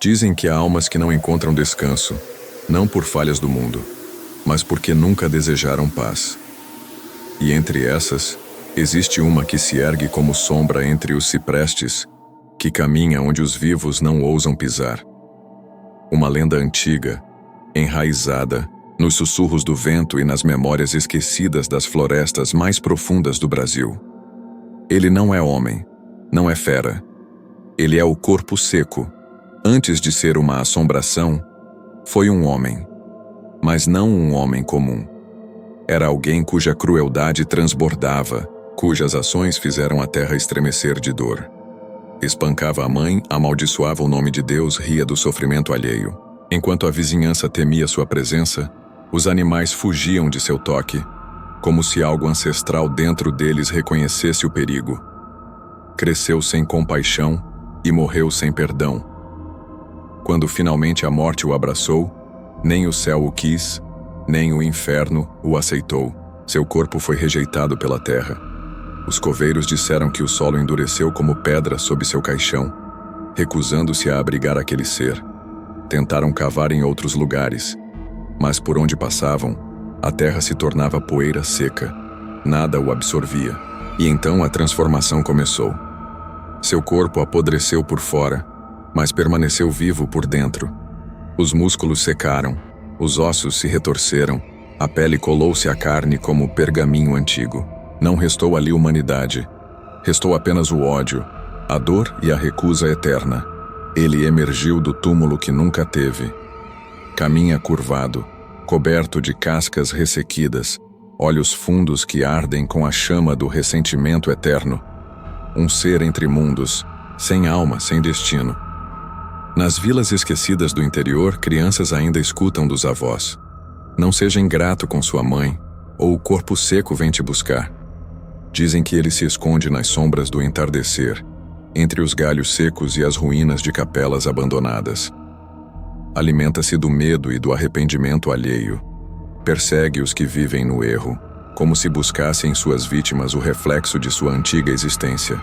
Dizem que há almas que não encontram descanso, não por falhas do mundo, mas porque nunca desejaram paz. E entre essas, existe uma que se ergue como sombra entre os ciprestes, que caminha onde os vivos não ousam pisar. Uma lenda antiga, enraizada nos sussurros do vento e nas memórias esquecidas das florestas mais profundas do Brasil. Ele não é homem, não é fera. Ele é o corpo seco. Antes de ser uma assombração, foi um homem. Mas não um homem comum. Era alguém cuja crueldade transbordava, cujas ações fizeram a terra estremecer de dor. Espancava a mãe, amaldiçoava o nome de Deus, ria do sofrimento alheio. Enquanto a vizinhança temia sua presença, os animais fugiam de seu toque, como se algo ancestral dentro deles reconhecesse o perigo. Cresceu sem compaixão e morreu sem perdão. Quando finalmente a morte o abraçou, nem o céu o quis, nem o inferno o aceitou. Seu corpo foi rejeitado pela terra. Os coveiros disseram que o solo endureceu como pedra sob seu caixão, recusando-se a abrigar aquele ser. Tentaram cavar em outros lugares, mas por onde passavam, a terra se tornava poeira seca. Nada o absorvia. E então a transformação começou. Seu corpo apodreceu por fora, mas permaneceu vivo por dentro. Os músculos secaram, os ossos se retorceram, a pele colou-se à carne como pergaminho antigo. Não restou ali humanidade. Restou apenas o ódio, a dor e a recusa eterna. Ele emergiu do túmulo que nunca teve. Caminha curvado, coberto de cascas ressequidas, olhos fundos que ardem com a chama do ressentimento eterno. Um ser entre mundos, sem alma, sem destino. Nas vilas esquecidas do interior, crianças ainda escutam dos avós: não seja ingrato com sua mãe, ou o corpo seco vem te buscar. Dizem que ele se esconde nas sombras do entardecer, entre os galhos secos e as ruínas de capelas abandonadas. Alimenta-se do medo e do arrependimento alheio. Persegue os que vivem no erro, como se buscasse em suas vítimas o reflexo de sua antiga existência.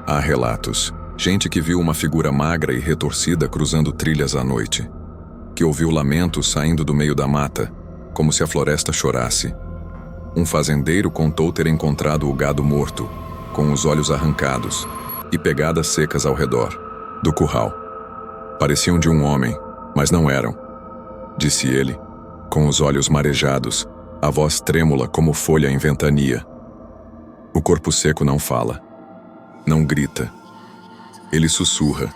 Há relatos. Gente que viu uma figura magra e retorcida cruzando trilhas à noite. Que ouviu lamentos saindo do meio da mata, como se a floresta chorasse. Um fazendeiro contou ter encontrado o gado morto, com os olhos arrancados, e pegadas secas ao redor do curral. Pareciam de um homem, mas não eram, disse ele, com os olhos marejados, a voz trêmula como folha em ventania. O corpo seco não fala, não grita. Ele sussurra.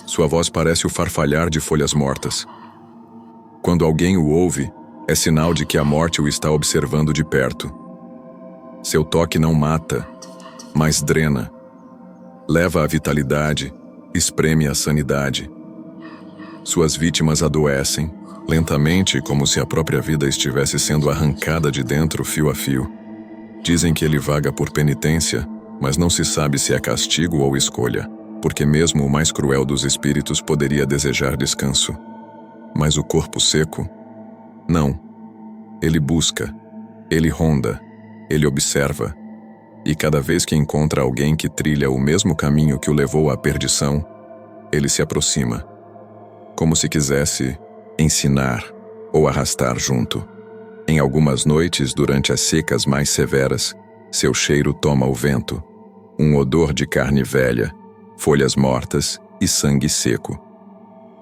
Sua voz parece o farfalhar de folhas mortas. Quando alguém o ouve, é sinal de que a morte o está observando de perto. Seu toque não mata, mas drena. Leva a vitalidade, espreme a sanidade. Suas vítimas adoecem, lentamente, como se a própria vida estivesse sendo arrancada de dentro fio a fio. Dizem que ele vaga por penitência, mas não se sabe se é castigo ou escolha, porque mesmo o mais cruel dos espíritos poderia desejar descanso. Mas o corpo seco? Não. Ele busca, ele ronda, ele observa, e cada vez que encontra alguém que trilha o mesmo caminho que o levou à perdição, ele se aproxima, como se quisesse ensinar ou arrastar junto. Em algumas noites, durante as secas mais severas, seu cheiro toma o vento, um odor de carne velha, folhas mortas e sangue seco.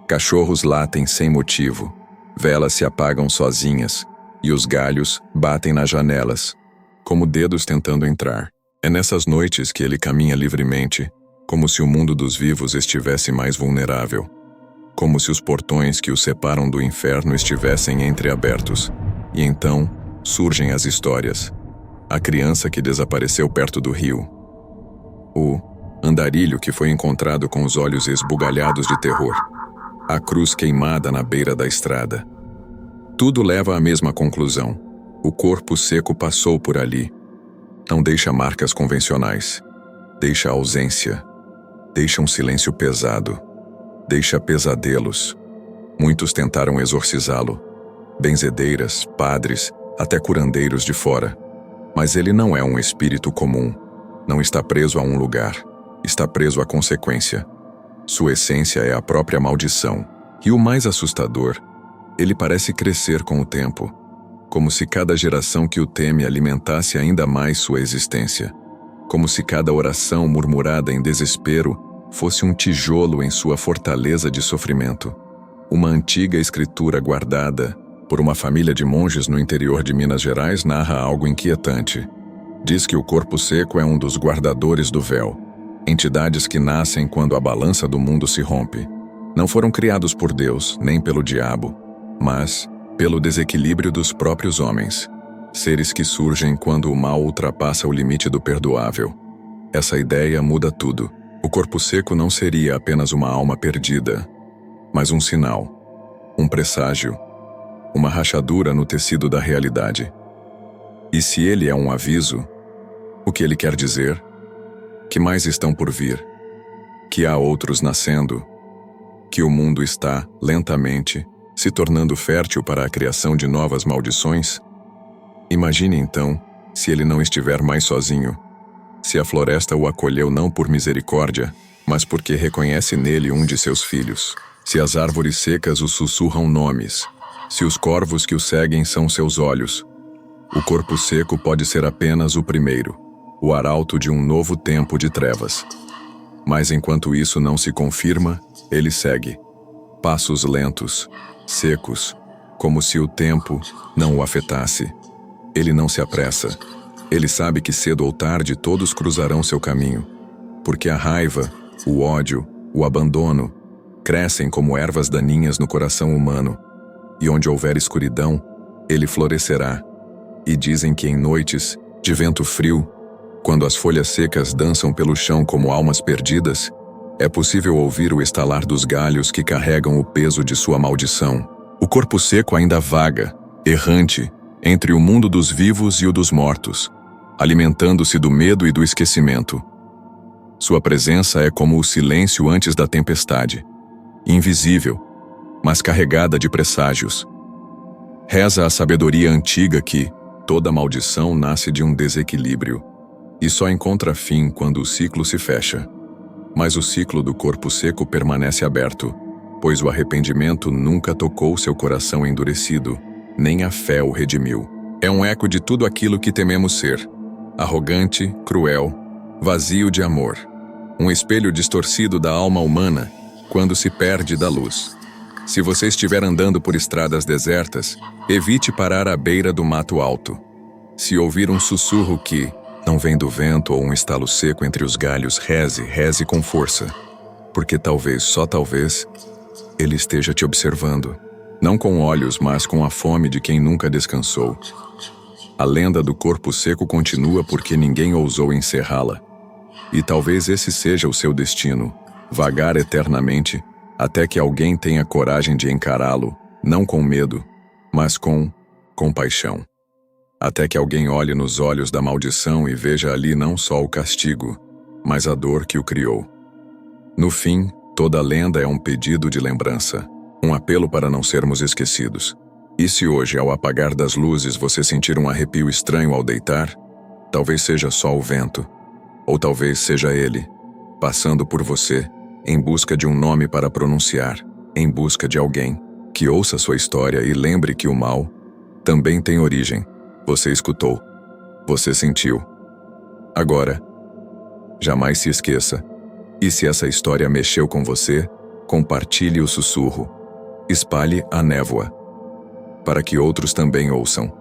Cachorros latem sem motivo, velas se apagam sozinhas, e os galhos batem nas janelas, como dedos tentando entrar. É nessas noites que ele caminha livremente, como se o mundo dos vivos estivesse mais vulnerável, como se os portões que o separam do inferno estivessem entreabertos. E então surgem as histórias. A criança que desapareceu perto do rio. O andarilho que foi encontrado com os olhos esbugalhados de terror. A cruz queimada na beira da estrada. Tudo leva à mesma conclusão. O corpo seco passou por ali. Não deixa marcas convencionais. Deixa ausência. Deixa um silêncio pesado. Deixa pesadelos. Muitos tentaram exorcizá-lo. Benzedeiras, padres, até curandeiros de fora. Mas ele não é um espírito comum. Não está preso a um lugar. Está preso à consequência. Sua essência é a própria maldição. E o mais assustador, ele parece crescer com o tempo, como se cada geração que o teme alimentasse ainda mais sua existência. Como se cada oração murmurada em desespero fosse um tijolo em sua fortaleza de sofrimento. Uma antiga escritura guardada por uma família de monges no interior de Minas Gerais narra algo inquietante. Diz que o corpo seco é um dos guardadores do véu, entidades que nascem quando a balança do mundo se rompe. Não foram criados por Deus, nem pelo diabo, mas pelo desequilíbrio dos próprios homens. Seres que surgem quando o mal ultrapassa o limite do perdoável. Essa ideia muda tudo. O corpo seco não seria apenas uma alma perdida, mas um sinal, um presságio, uma rachadura no tecido da realidade. E se ele é um aviso, o que ele quer dizer? Que mais estão por vir, que há outros nascendo, que o mundo está, lentamente, se tornando fértil para a criação de novas maldições? Imagine então, se ele não estiver mais sozinho, se a floresta o acolheu não por misericórdia, mas porque reconhece nele um de seus filhos, se as árvores secas o sussurram nomes, se os corvos que o seguem são seus olhos. O corpo seco pode ser apenas o primeiro, o arauto de um novo tempo de trevas. Mas enquanto isso não se confirma, ele segue. Passos lentos, secos, como se o tempo não o afetasse. Ele não se apressa. Ele sabe que cedo ou tarde todos cruzarão seu caminho, porque a raiva, o ódio, o abandono, crescem como ervas daninhas no coração humano, e onde houver escuridão, ele florescerá. E dizem que em noites, de vento frio, quando as folhas secas dançam pelo chão como almas perdidas, é possível ouvir o estalar dos galhos que carregam o peso de sua maldição. O corpo seco ainda vaga, errante, entre o mundo dos vivos e o dos mortos, alimentando-se do medo e do esquecimento. Sua presença é como o silêncio antes da tempestade, invisível, mas carregada de presságios. Reza a sabedoria antiga que toda maldição nasce de um desequilíbrio e só encontra fim quando o ciclo se fecha. Mas o ciclo do corpo seco permanece aberto, pois o arrependimento nunca tocou seu coração endurecido, nem a fé o redimiu. É um eco de tudo aquilo que tememos ser: arrogante, cruel, vazio de amor. Um espelho distorcido da alma humana quando se perde da luz. Se você estiver andando por estradas desertas, evite parar à beira do mato alto. Se ouvir um sussurro que não vem do vento ou um estalo seco entre os galhos, reze com força, porque talvez, só talvez, ele esteja te observando, não com olhos, mas com a fome de quem nunca descansou. A lenda do corpo seco continua porque ninguém ousou encerrá-la. E talvez esse seja o seu destino, vagar eternamente, até que alguém tenha coragem de encará-lo, não com medo, mas com compaixão. Até que alguém olhe nos olhos da maldição e veja ali não só o castigo, mas a dor que o criou. No fim, toda lenda é um pedido de lembrança, um apelo para não sermos esquecidos. E se hoje, ao apagar das luzes, você sentir um arrepio estranho ao deitar, talvez seja só o vento, ou talvez seja ele, passando por você, em busca de um nome para pronunciar, em busca de alguém que ouça sua história e lembre que o mal também tem origem. Você escutou, você sentiu. Agora, jamais se esqueça. E se essa história mexeu com você, compartilhe o sussurro. Espalhe a névoa, para que outros também ouçam.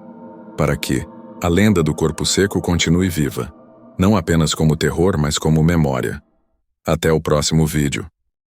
Para que a lenda do corpo seco continue viva, não apenas como terror, mas como memória. Até o próximo vídeo.